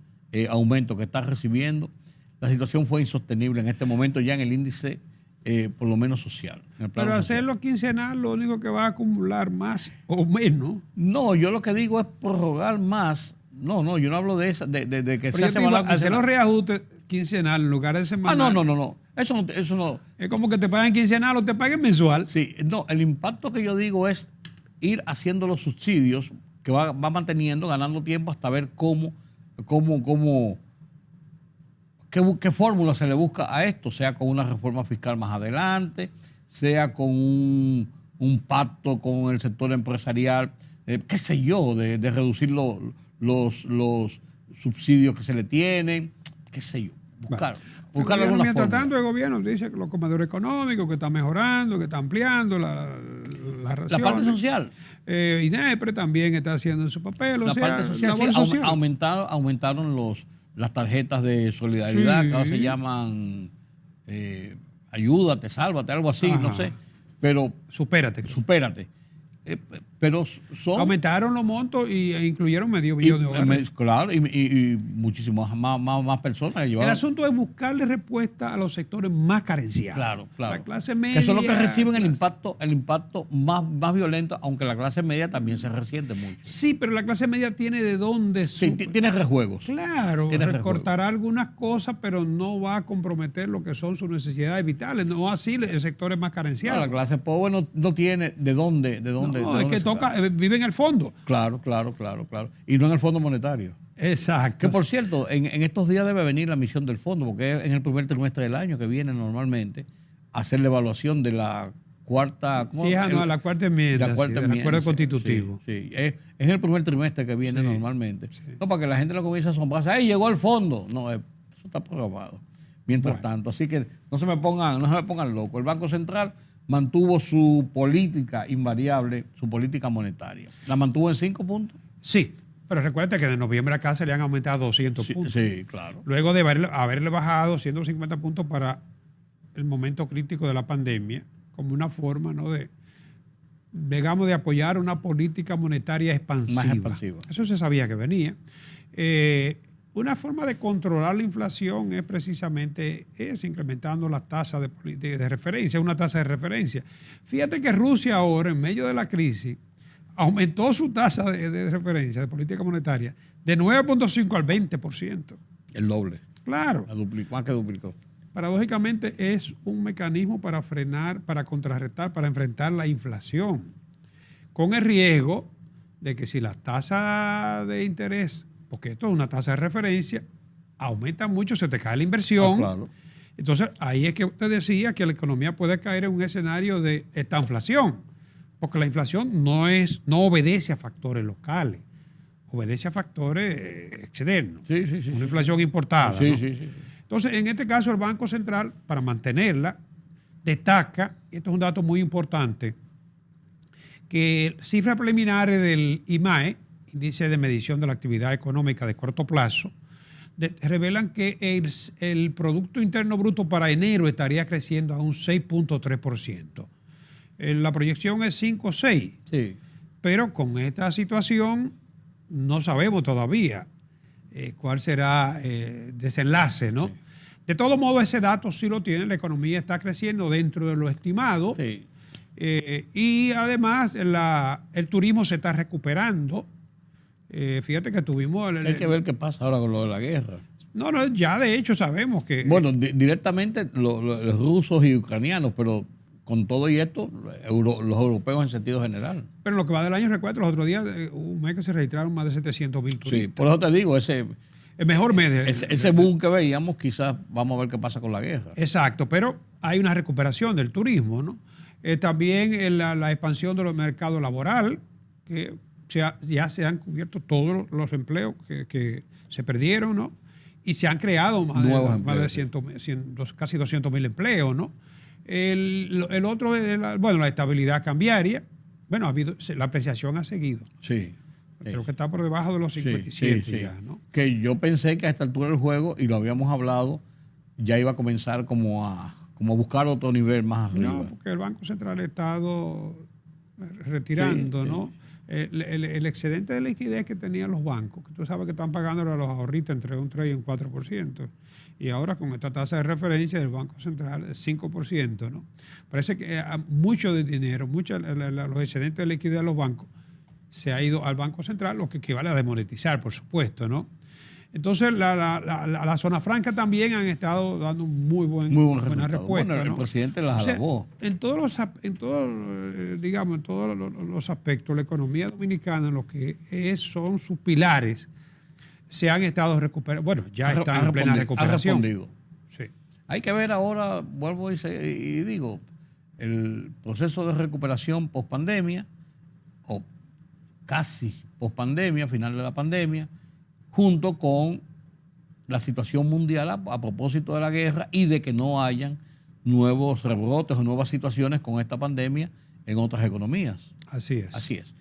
[SPEAKER 1] aumentos que está recibiendo, la situación fue insostenible en este momento ya en el índice, por lo menos social. En el plano
[SPEAKER 4] Pero
[SPEAKER 1] social.
[SPEAKER 4] hacerlo quincenal lo único que va a acumular más o menos.
[SPEAKER 1] No, yo lo que digo es prorrogar más. No, yo no hablo de esa, de que
[SPEAKER 4] Pero
[SPEAKER 1] sea
[SPEAKER 4] yo te digo,
[SPEAKER 1] semanal.
[SPEAKER 4] hacer los reajustes quincenal en lugar de semanal.
[SPEAKER 1] No. Eso no.
[SPEAKER 4] Es como que te paguen quincenal o te paguen mensual.
[SPEAKER 1] Sí, no, el impacto que yo digo es ir haciendo los subsidios que va manteniendo, ganando tiempo hasta ver qué fórmula se le busca a esto, sea con una reforma fiscal más adelante, sea con un pacto con el sector empresarial, qué sé yo, de reducir los subsidios que se le tienen, qué sé yo, buscar alguna
[SPEAKER 4] Mientras
[SPEAKER 1] fórmula.
[SPEAKER 4] tanto, el gobierno dice que los comedores económicos, que está mejorando, que está ampliando la raciones.
[SPEAKER 1] La parte social.
[SPEAKER 4] INEPRE también está haciendo su papel.
[SPEAKER 1] La parte social,
[SPEAKER 4] labor
[SPEAKER 1] sí,
[SPEAKER 4] social.
[SPEAKER 1] aumentaron las tarjetas de solidaridad,
[SPEAKER 4] Sí.
[SPEAKER 1] que ahora se llaman Ayúdate, Sálvate, algo así,
[SPEAKER 4] Ajá.
[SPEAKER 1] no sé. Pero
[SPEAKER 4] Supérate.
[SPEAKER 1] supérate. Pero son...
[SPEAKER 4] Aumentaron los montos e incluyeron medio millón de hogares.
[SPEAKER 1] Claro, y muchísimas más personas.
[SPEAKER 4] El asunto es buscarle respuesta a los sectores más carenciados.
[SPEAKER 1] Claro.
[SPEAKER 4] La clase media.
[SPEAKER 1] Que son los que reciben el impacto más violento, aunque la clase media también se resiente mucho.
[SPEAKER 4] Sí, pero la clase media tiene de dónde
[SPEAKER 1] Sí, tiene rejuegos.
[SPEAKER 4] Claro,
[SPEAKER 1] Tiene
[SPEAKER 4] recortará algunas cosas, pero no va a comprometer lo que son sus necesidades vitales. No así el sector es más
[SPEAKER 1] No,
[SPEAKER 4] carenciado.
[SPEAKER 1] la clase pobre no tiene de dónde.
[SPEAKER 4] No, es que toca, vive en el fondo.
[SPEAKER 1] Claro. Y no en el Fondo Monetario.
[SPEAKER 4] Exacto.
[SPEAKER 1] Que por cierto, en estos días debe venir la misión del fondo, porque es en el primer trimestre del año que viene normalmente a hacer la evaluación de la cuarta...
[SPEAKER 4] la cuarta enmienda, del acuerdo constitutivo.
[SPEAKER 1] Sí. Es en el primer trimestre que viene normalmente.
[SPEAKER 4] Sí.
[SPEAKER 1] No, para que la gente no comience a asombrarse. ¡Ay, llegó el fondo! No, eso está programado. Mientras tanto, así que no se me pongan locos. El Banco Central mantuvo su política invariable, su política monetaria. La mantuvo en 5 puntos.
[SPEAKER 4] Sí, pero recuerda que de noviembre acá se le han aumentado 200 puntos.
[SPEAKER 1] Sí, claro.
[SPEAKER 4] Luego de haberle bajado 150 puntos para el momento crítico de la pandemia, como una forma, ¿no?, de apoyar una política monetaria expansiva.
[SPEAKER 1] Más expansiva.
[SPEAKER 4] Eso se sabía que venía. Una forma de controlar la inflación es precisamente incrementando las tasas de referencia, una tasa de referencia. Fíjate que Rusia ahora, en medio de la crisis, aumentó su tasa de referencia de política monetaria de 9.5 al 20%.
[SPEAKER 1] El doble.
[SPEAKER 4] Claro.
[SPEAKER 1] Más que duplicó.
[SPEAKER 4] Paradójicamente es un mecanismo para frenar, para contrarrestar, para enfrentar la inflación, con el riesgo de que si las tasas de interés, porque esto es una tasa de referencia, aumenta mucho, se te cae la inversión.
[SPEAKER 1] Claro.
[SPEAKER 4] Entonces, ahí es que usted decía que la economía puede caer en un escenario de estanflación, porque la inflación no obedece a factores locales, obedece a factores externos.
[SPEAKER 1] Sí.
[SPEAKER 4] Una inflación importada.
[SPEAKER 1] Sí,
[SPEAKER 4] ¿no?
[SPEAKER 1] sí.
[SPEAKER 4] Entonces, en este caso, el Banco Central, para mantenerla, destaca, y esto es un dato muy importante, que cifras preliminares del IMAE, Índice de Medición de la Actividad Económica de Corto Plazo, revelan que el Producto Interno Bruto para enero estaría creciendo a un 6.3%. La proyección es 5.6%.
[SPEAKER 1] Sí.
[SPEAKER 4] Pero con esta situación no sabemos todavía cuál será el desenlace, ¿no? Sí. De todo modo, ese dato sí lo tiene, la economía está creciendo dentro de lo estimado.
[SPEAKER 1] Sí.
[SPEAKER 4] Y además el turismo se está recuperando. Fíjate que tuvimos...
[SPEAKER 1] Hay que ver qué pasa ahora con lo de la guerra.
[SPEAKER 4] No, ya de hecho sabemos que...
[SPEAKER 1] Bueno, directamente los rusos y ucranianos, pero con todo y esto, los europeos en sentido general.
[SPEAKER 4] Pero lo que va del año, recuerdo, los otros días, un mes que se registraron más de 700,000 turistas.
[SPEAKER 1] Sí, por eso te digo,
[SPEAKER 4] el mejor mes.
[SPEAKER 1] Ese boom que veíamos, quizás vamos a ver qué pasa con la guerra.
[SPEAKER 4] Exacto, pero hay una recuperación del turismo, ¿no? También la expansión de los mercados laborales, que ya se han cubierto todos los empleos que se perdieron, ¿no? Y se han creado más de casi 200,000 empleos, ¿no? El otro, la estabilidad cambiaria, bueno, la apreciación ha seguido.
[SPEAKER 1] Sí.
[SPEAKER 4] Creo que está por debajo de los 57
[SPEAKER 1] sí.
[SPEAKER 4] ya, ¿no?
[SPEAKER 1] Que yo pensé que a esta altura del juego, y lo habíamos hablado, ya iba a comenzar como a buscar otro nivel más arriba.
[SPEAKER 4] No, porque el Banco Central ha estado retirando, ¿no? El excedente de liquidez que tenían los bancos, que tú sabes que están pagando a los ahorristas entre un 3 y un 4%. Y ahora con esta tasa de referencia del Banco Central es 5%, ¿no? Parece que mucho de dinero, los excedentes de liquidez de los bancos se ha ido al Banco Central, lo que equivale a demonetizar, por supuesto, ¿no? Entonces, la zona franca también han estado dando buena respuesta.
[SPEAKER 1] Bueno, el
[SPEAKER 4] ¿no?
[SPEAKER 1] presidente las alabó.
[SPEAKER 4] En todos los aspectos, la economía dominicana, lo que son sus pilares, se han estado recuperando. Bueno, ya están en plena recuperación.
[SPEAKER 1] Ha respondido.
[SPEAKER 4] Sí.
[SPEAKER 1] Hay que ver ahora, vuelvo y digo, el proceso de recuperación post-pandemia, o casi post-pandemia, final de la pandemia, junto con la situación mundial a propósito de la guerra y de que no hayan nuevos rebrotes o nuevas situaciones con esta pandemia en otras economías.
[SPEAKER 4] Así es.
[SPEAKER 1] Así es.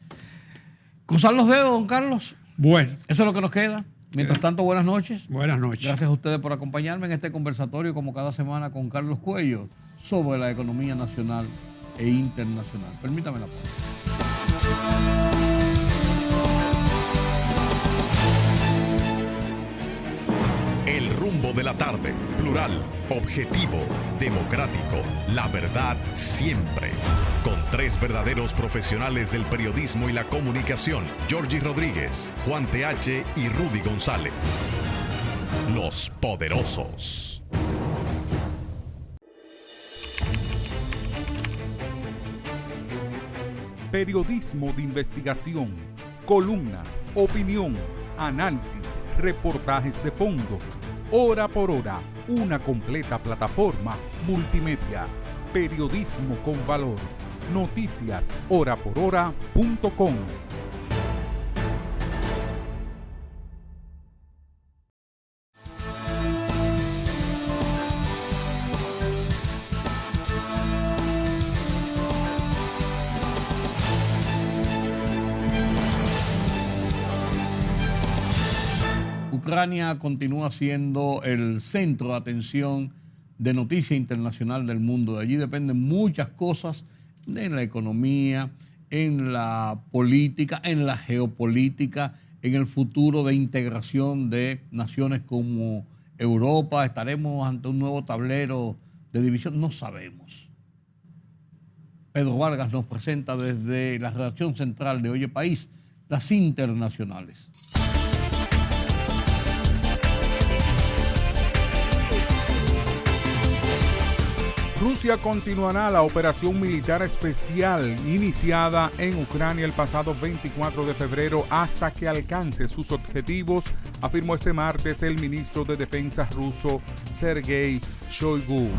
[SPEAKER 1] Cruzar los dedos, don Carlos.
[SPEAKER 4] Bueno.
[SPEAKER 1] Eso es lo que nos queda. Mientras tanto, buenas noches.
[SPEAKER 4] Buenas noches.
[SPEAKER 1] Gracias a ustedes por acompañarme en este conversatorio, como cada semana, con Carlos Cuello, sobre la economía nacional e internacional. Permítame la pausa.
[SPEAKER 3] El rumbo de la tarde, plural, objetivo, democrático, la verdad siempre. Con tres verdaderos profesionales del periodismo y la comunicación, Georgie Rodríguez, Juan TH y Rudy González. Los Poderosos.
[SPEAKER 2] Periodismo de investigación, columnas, opinión, análisis, reportajes de fondo. Hora por hora, una completa plataforma multimedia. Periodismo con valor. Noticias horaporhora.com.
[SPEAKER 1] Ucrania continúa siendo el centro de atención de noticia internacional del mundo. De allí dependen muchas cosas en la economía, en la política, en la geopolítica, en el futuro de integración de naciones como Europa. ¿Estaremos ante un nuevo tablero de división? No sabemos. Pedro Vargas nos presenta desde la redacción central de Oye País las internacionales.
[SPEAKER 2] Rusia continuará la operación militar especial iniciada en Ucrania el pasado 24 de febrero hasta que alcance sus objetivos, afirmó este martes el ministro de Defensa ruso Sergei Shoigu.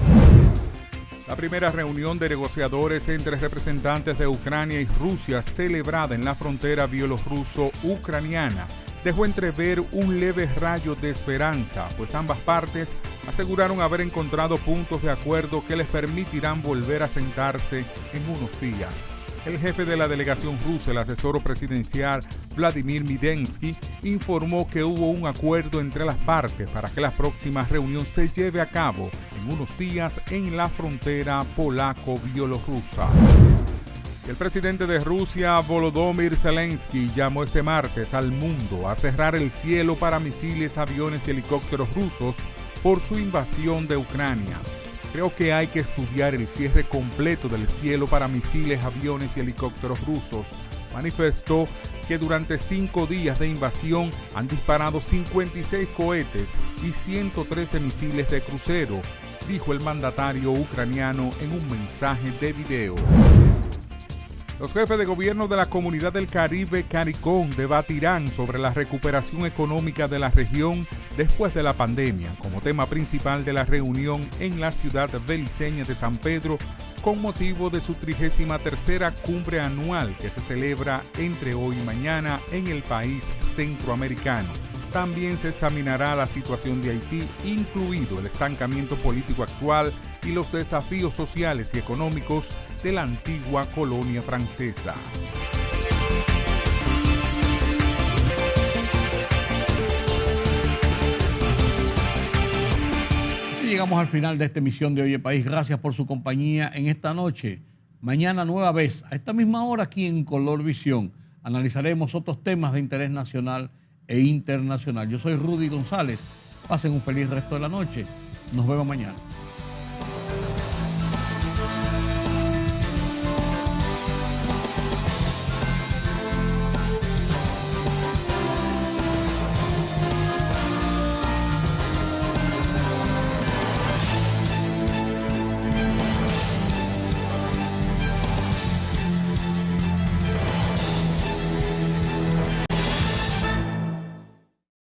[SPEAKER 2] La primera reunión de negociadores entre representantes de Ucrania y Rusia celebrada en la frontera bielorruso-ucraniana dejó entrever un leve rayo de esperanza, pues ambas partes aseguraron haber encontrado puntos de acuerdo que les permitirán volver a sentarse en unos días. El jefe de la delegación rusa, el asesor presidencial Vladimir Medensky, informó que hubo un acuerdo entre las partes para que la próxima reunión se lleve a cabo en unos días en la frontera polaco-bielorrusa. El presidente de Rusia, Volodymyr Zelensky, llamó este martes al mundo a cerrar el cielo para misiles, aviones y helicópteros rusos por su invasión de Ucrania. Creo que hay que estudiar el cierre completo del cielo para misiles, aviones y helicópteros rusos, manifestó que durante 5 días de invasión han disparado 56 cohetes y 113 misiles de crucero, dijo el mandatario ucraniano en un mensaje de video. Los jefes de gobierno de la Comunidad del Caribe, CARICOM, debatirán sobre la recuperación económica de la región después de la pandemia, como tema principal de la reunión en la ciudad beliceña de San Pedro, con motivo de su 33ª cumbre anual que se celebra entre hoy y mañana en el país centroamericano. También se examinará la situación de Haití, incluido el estancamiento político actual y los desafíos sociales y económicos de la antigua colonia francesa.
[SPEAKER 1] Así llegamos al final de esta emisión de Oye País. Gracias por su compañía en esta noche. Mañana nueva vez, a esta misma hora aquí en Color Visión, analizaremos otros temas de interés nacional e internacional. Yo soy Rudy González. Pasen un feliz resto de la noche. Nos vemos mañana.